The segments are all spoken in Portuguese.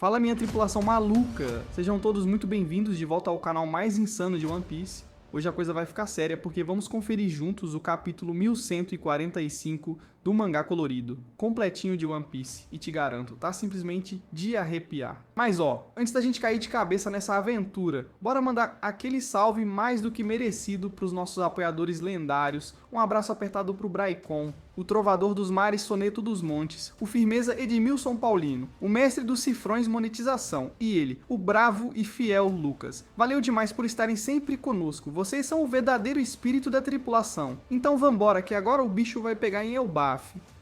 Fala minha tripulação maluca! Sejam todos muito bem-vindos de volta ao canal mais insano de One Piece. Hoje a coisa vai ficar séria porque vamos conferir juntos o capítulo 1145 do mangá colorido, completinho de One Piece, e te garanto, tá simplesmente de arrepiar. Mas ó, antes da gente cair de cabeça nessa aventura, bora mandar aquele salve mais do que merecido pros nossos apoiadores lendários, um abraço apertado pro Braicon, o Trovador dos Mares Soneto dos Montes, o Firmeza Edmilson Paulino, o Mestre dos Cifrões Monetização e ele, o bravo e fiel Lucas. Valeu demais por estarem sempre conosco, vocês são o verdadeiro espírito da tripulação. Então vambora que agora o bicho vai pegar em Elbaf,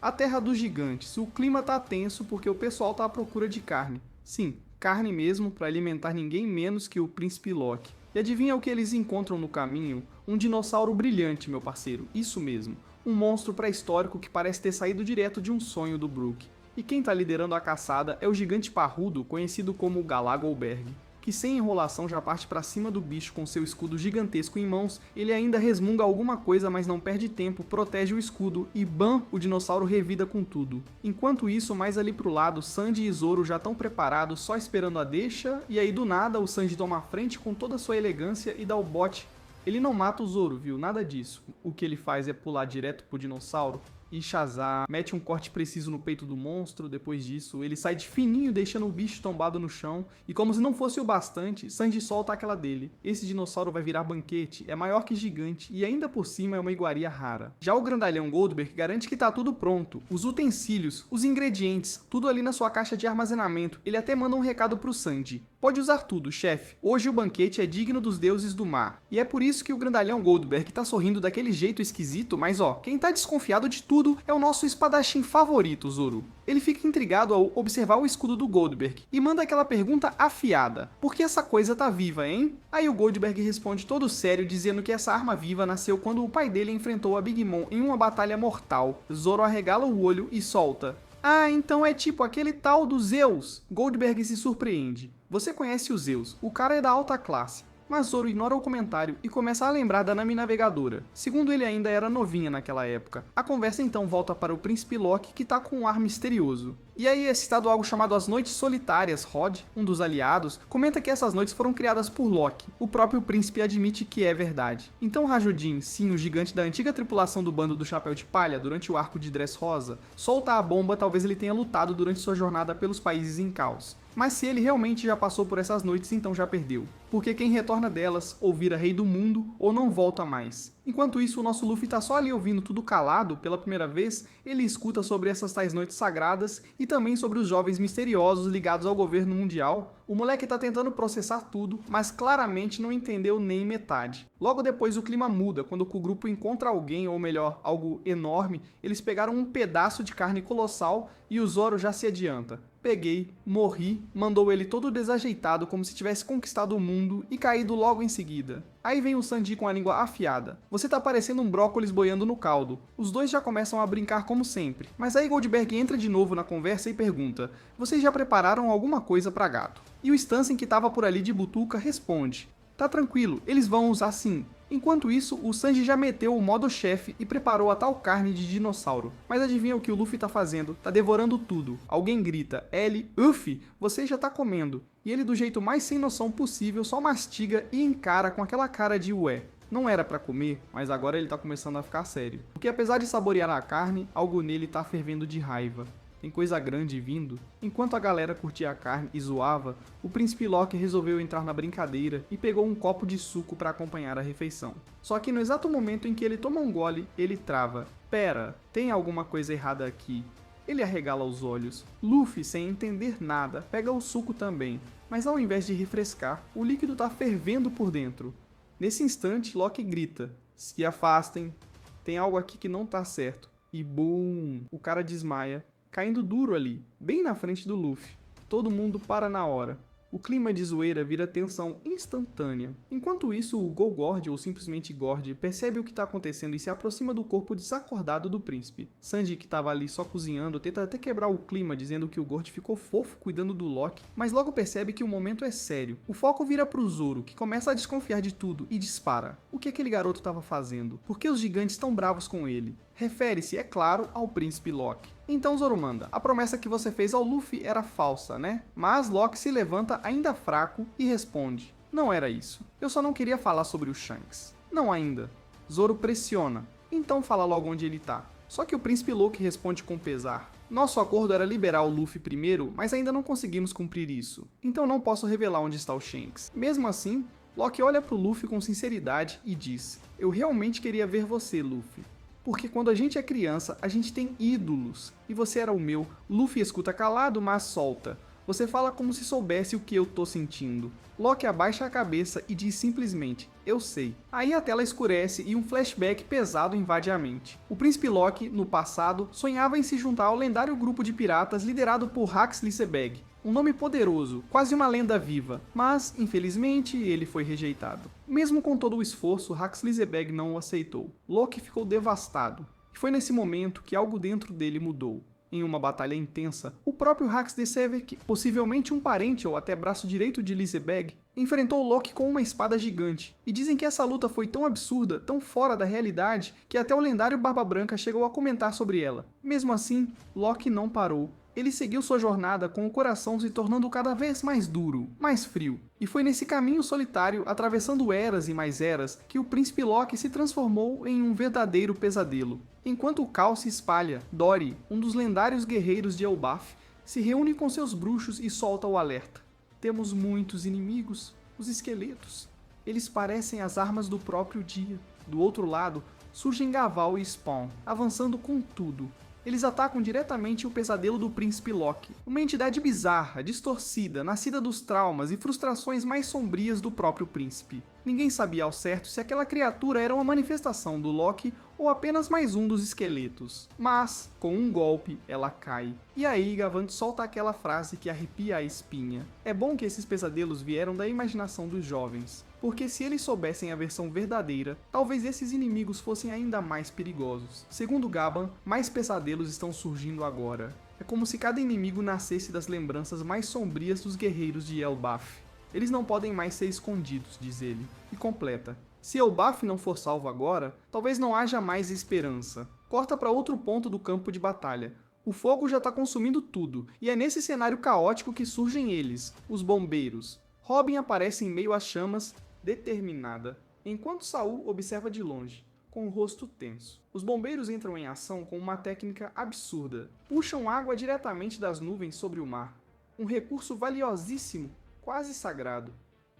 a terra dos gigantes. O clima tá tenso porque o pessoal tá à procura de carne. Sim, carne mesmo, para alimentar ninguém menos que o Príncipe Loki. E adivinha o que eles encontram no caminho? Um dinossauro brilhante, meu parceiro, isso mesmo. Um monstro pré-histórico que parece ter saído direto de um sonho do Brook. E quem tá liderando a caçada é o gigante parrudo, conhecido como Galagolberg, que sem enrolação já parte pra cima do bicho com seu escudo gigantesco em mãos. Ele ainda resmunga alguma coisa, mas não perde tempo, protege o escudo e bam, o dinossauro revida com tudo. Enquanto isso, mais ali pro lado, Sanji e Zoro já estão preparados, só esperando a deixa, e aí do nada o Sanji toma a frente com toda a sua elegância e dá o bote. Ele não mata o Zoro, viu? Nada disso. O que ele faz é pular direto pro dinossauro e Shazam mete um corte preciso no peito do monstro. Depois disso, ele sai de fininho deixando o bicho tombado no chão, e como se não fosse o bastante, Sanji solta aquela dele. Esse dinossauro vai virar banquete, é maior que gigante e ainda por cima é uma iguaria rara. Já o grandalhão Goldberg garante que tá tudo pronto, os utensílios, os ingredientes, tudo ali na sua caixa de armazenamento. Ele até manda um recado pro Sanji: pode usar tudo, chefe. Hoje o banquete é digno dos deuses do mar. E é por isso que o grandalhão Goldberg tá sorrindo daquele jeito esquisito, mas ó, quem tá desconfiado de tudo é o nosso espadachim favorito, Zoro. Ele fica intrigado ao observar o escudo do Goldberg e manda aquela pergunta afiada: por que essa coisa tá viva, hein? Aí o Goldberg responde todo sério, dizendo que essa arma viva nasceu quando o pai dele enfrentou a Big Mom em uma batalha mortal. Zoro arregala o olho e solta: ah, então é tipo aquele tal do Zeus. Goldberg se surpreende: você conhece o Zeus, o cara é da alta classe. Mas Zoro ignora o comentário e começa a lembrar da Nami Navegadora. Segundo ele, ainda era novinha naquela época. A conversa então volta para o Príncipe Loki, que tá com um ar misterioso. E aí é citado algo chamado As Noites Solitárias. Rod, um dos aliados, comenta que essas noites foram criadas por Loki. O próprio príncipe admite que é verdade. Então Rajudin, sim, o gigante da antiga tripulação do bando do Chapéu de Palha durante o arco de Dressrosa, solta a bomba. Talvez ele tenha lutado durante sua jornada pelos países em caos. Mas se ele realmente já passou por essas noites, então já perdeu. Porque quem retorna delas, ou vira rei do mundo, ou não volta mais. Enquanto isso, o nosso Luffy tá só ali ouvindo tudo calado. Pela primeira vez, ele escuta sobre essas tais noites sagradas e também sobre os jovens misteriosos ligados ao governo mundial. O moleque tá tentando processar tudo, mas claramente não entendeu nem metade. Logo depois o clima muda, quando o grupo encontra alguém, ou melhor, algo enorme. Eles pegaram um pedaço de carne colossal e o Zoro já se adianta: peguei, morri, mandou ele todo desajeitado como se tivesse conquistado o mundo e caído logo em seguida. Aí vem o Sanji com a língua afiada: você tá parecendo um brócolis boiando no caldo. Os dois já começam a brincar como sempre, mas aí Goldberg entra de novo na conversa e pergunta: vocês já prepararam alguma coisa pra gato? E o Stansen, que tava por ali de butuca, responde: tá tranquilo, eles vão usar sim. Enquanto isso, o Sanji já meteu o modo chefe e preparou a tal carne de dinossauro. Mas adivinha o que o Luffy tá fazendo? Tá devorando tudo. Alguém grita: L, uff, você já tá comendo. E ele, do jeito mais sem noção possível, só mastiga e encara com aquela cara de ué. Não era pra comer, mas agora ele tá começando a ficar sério. Porque apesar de saborear a carne, algo nele tá fervendo de raiva. Tem coisa grande vindo. Enquanto a galera curtia a carne e zoava, o Príncipe Loki resolveu entrar na brincadeira e pegou um copo de suco para acompanhar a refeição. Só que no exato momento em que ele toma um gole, ele trava: pera, tem alguma coisa errada aqui. Ele arregala os olhos. Luffy, sem entender nada, pega o suco também, mas ao invés de refrescar, o líquido tá fervendo por dentro. Nesse instante, Loki grita: se afastem, tem algo aqui que não tá certo. E boom, o cara desmaia, caindo duro ali, bem na frente do Luffy. Todo mundo para na hora. O clima de zoeira vira tensão instantânea. Enquanto isso, o Gol-Gord, ou simplesmente Gord, percebe o que está acontecendo e se aproxima do corpo desacordado do príncipe. Sanji, que estava ali só cozinhando, tenta até quebrar o clima, dizendo que o Gord ficou fofo cuidando do Loki, mas logo percebe que o momento é sério. O foco vira pro Zoro, que começa a desconfiar de tudo e dispara. O que aquele garoto estava fazendo? Por que os gigantes estão bravos com ele? Refere-se, é claro, ao príncipe Loki. Então Zoro manda, a promessa que você fez ao Luffy era falsa, né? Mas Loki se levanta ainda fraco e responde, não era isso. Eu só não queria falar sobre o Shanks. Não ainda. Zoro pressiona, então fala logo onde ele tá. Só que o príncipe Loki responde com pesar. Nosso acordo era liberar o Luffy primeiro, mas ainda não conseguimos cumprir isso. Então não posso revelar onde está o Shanks. Mesmo assim, Loki olha pro Luffy com sinceridade e diz, eu realmente queria ver você, Luffy. Porque quando a gente é criança, a gente tem ídolos. E você era o meu. Luffy escuta calado, mas solta. Você fala como se soubesse o que eu tô sentindo. Loki abaixa a cabeça e diz simplesmente, eu sei. Aí a tela escurece e um flashback pesado invade a mente. O príncipe Loki, no passado, sonhava em se juntar ao lendário grupo de piratas liderado por Hax Lissebag. Um nome poderoso, quase uma lenda viva, mas, infelizmente, ele foi rejeitado. Mesmo com todo o esforço, Hax Lissebag não o aceitou. Loki ficou devastado. E foi nesse momento que algo dentro dele mudou. Em uma batalha intensa, o próprio Hax Lissebag, possivelmente um parente ou até braço direito de Lissebag, enfrentou Loki com uma espada gigante. E dizem que essa luta foi tão absurda, tão fora da realidade, que até o lendário Barba Branca chegou a comentar sobre ela. Mesmo assim, Loki não parou. Ele seguiu sua jornada com o coração se tornando cada vez mais duro, mais frio. E foi nesse caminho solitário, atravessando eras e mais eras, que o príncipe Loki se transformou em um verdadeiro pesadelo. Enquanto o caos se espalha, Dory, um dos lendários guerreiros de Elbaf, se reúne com seus bruxos e solta o alerta. Temos muitos inimigos, os esqueletos. Eles parecem as armas do próprio dia. Do outro lado, surgem Gaval e Spawn, avançando com tudo. Eles atacam diretamente o pesadelo do príncipe Loki, uma entidade bizarra, distorcida, nascida dos traumas e frustrações mais sombrias do próprio príncipe. Ninguém sabia ao certo se aquela criatura era uma manifestação do Loki ou apenas mais um dos esqueletos. Mas, com um golpe, ela cai. E aí Gavant solta aquela frase que arrepia a espinha. É bom que esses pesadelos vieram da imaginação dos jovens, porque se eles soubessem a versão verdadeira, talvez esses inimigos fossem ainda mais perigosos. Segundo Gaban, mais pesadelos estão surgindo agora. É como se cada inimigo nascesse das lembranças mais sombrias dos guerreiros de Elbaf. Eles não podem mais ser escondidos, diz ele, e completa. Se Elbaf não for salvo agora, talvez não haja mais esperança. Corta para outro ponto do campo de batalha. O fogo já está consumindo tudo, e é nesse cenário caótico que surgem eles, os bombeiros. Robin aparece em meio às chamas, determinada, enquanto Saul observa de longe, com o rosto tenso. Os bombeiros entram em ação com uma técnica absurda. Puxam água diretamente das nuvens sobre o mar. Um recurso valiosíssimo, quase sagrado.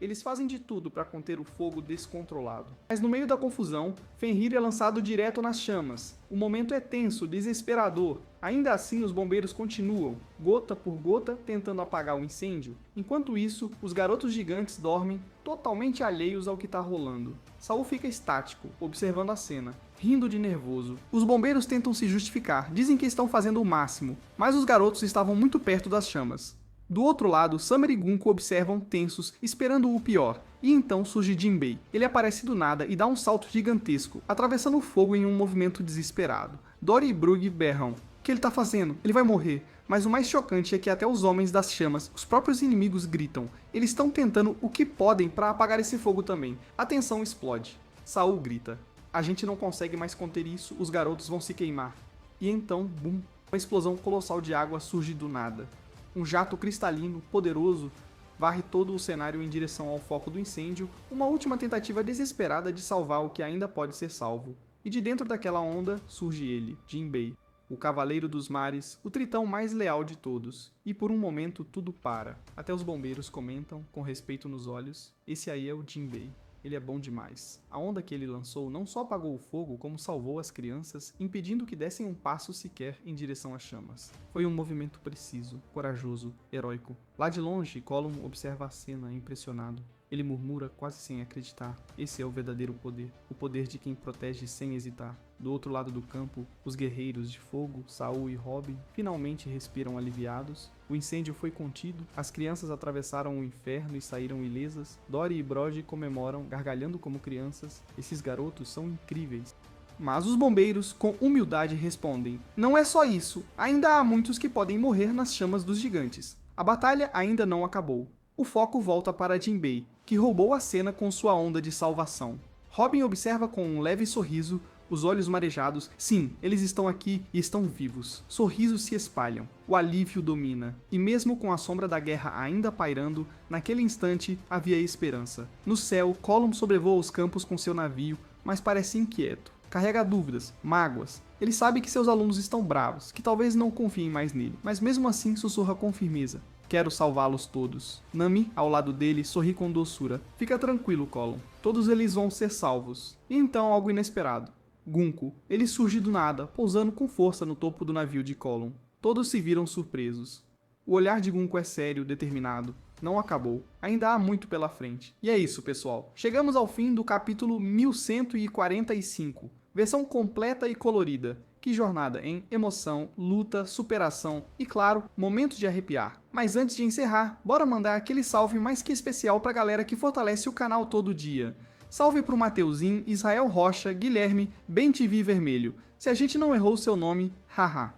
Eles fazem de tudo para conter o fogo descontrolado. Mas no meio da confusão, Fenrir é lançado direto nas chamas. O momento é tenso, desesperador. Ainda assim, os bombeiros continuam, gota por gota, tentando apagar o incêndio. Enquanto isso, os garotos gigantes dormem, totalmente alheios ao que está rolando. Saul fica estático, observando a cena, rindo de nervoso. Os bombeiros tentam se justificar, dizem que estão fazendo o máximo, mas os garotos estavam muito perto das chamas. Do outro lado, Summer e Gunko observam tensos, esperando o pior, e então surge Jinbei. Ele aparece do nada e dá um salto gigantesco, atravessando o fogo em um movimento desesperado. Dory e Brugge berram. O que ele tá fazendo? Ele vai morrer. Mas o mais chocante é que até os homens das chamas, os próprios inimigos, gritam. Eles estão tentando o que podem para apagar esse fogo também. A tensão explode. Saul grita. A gente não consegue mais conter isso, os garotos vão se queimar. E então, bum, uma explosão colossal de água surge do nada. Um jato cristalino, poderoso, varre todo o cenário em direção ao foco do incêndio, uma última tentativa desesperada de salvar o que ainda pode ser salvo. E de dentro daquela onda surge ele, Jinbei, o Cavaleiro dos Mares, o tritão mais leal de todos. E por um momento tudo para. Até os bombeiros comentam, com respeito nos olhos, esse aí é o Jinbei. Ele é bom demais. A onda que ele lançou não só apagou o fogo, como salvou as crianças, impedindo que dessem um passo sequer em direção às chamas. Foi um movimento preciso, corajoso, heróico. Lá de longe, Gollum observa a cena, impressionado. Ele murmura, quase sem acreditar. Esse é o verdadeiro poder. O poder de quem protege sem hesitar. Do outro lado do campo, os guerreiros de fogo, Saul e Robin, finalmente respiram aliviados. O incêndio foi contido, as crianças atravessaram o inferno e saíram ilesas. Dory e Brody comemoram, gargalhando como crianças. Esses garotos são incríveis. Mas os bombeiros, com humildade, respondem: não é só isso, ainda há muitos que podem morrer nas chamas dos gigantes. A batalha ainda não acabou. O foco volta para Jinbei, que roubou a cena com sua onda de salvação. Robin observa com um leve sorriso os olhos marejados. Sim, eles estão aqui e estão vivos. Sorrisos se espalham. O alívio domina. E mesmo com a sombra da guerra ainda pairando, naquele instante havia esperança. No céu, Colum sobrevoa os campos com seu navio, mas parece inquieto. Carrega dúvidas, mágoas. Ele sabe que seus alunos estão bravos, que talvez não confiem mais nele, mas mesmo assim sussurra com firmeza. Quero salvá-los todos. Nami, ao lado dele, sorri com doçura. Fica tranquilo, Colum. Todos eles vão ser salvos. E então algo inesperado. Gunko. Ele surge do nada, pousando com força no topo do navio de Colum. Todos se viram surpresos. O olhar de Gunko é sério, determinado. Não acabou. Ainda há muito pela frente. E é isso, pessoal. Chegamos ao fim do capítulo 1145. Versão completa e colorida. Que jornada, hein? Emoção, luta, superação e, claro, momentos de arrepiar. Mas antes de encerrar, bora mandar aquele salve mais que especial pra galera que fortalece o canal todo dia. Salve pro Mateuzinho, Israel Rocha, Guilherme, BenTV Vermelho. Se a gente não errou o seu nome, haha.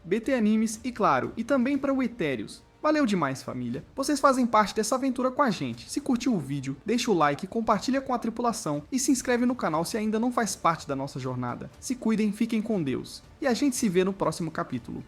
BT Animes e, claro, e também para o Etéreos. Valeu demais, família. Vocês fazem parte dessa aventura com a gente. Se curtiu o vídeo, deixa o like, compartilha com a tripulação e se inscreve no canal se ainda não faz parte da nossa jornada. Se cuidem, fiquem com Deus. E a gente se vê no próximo capítulo.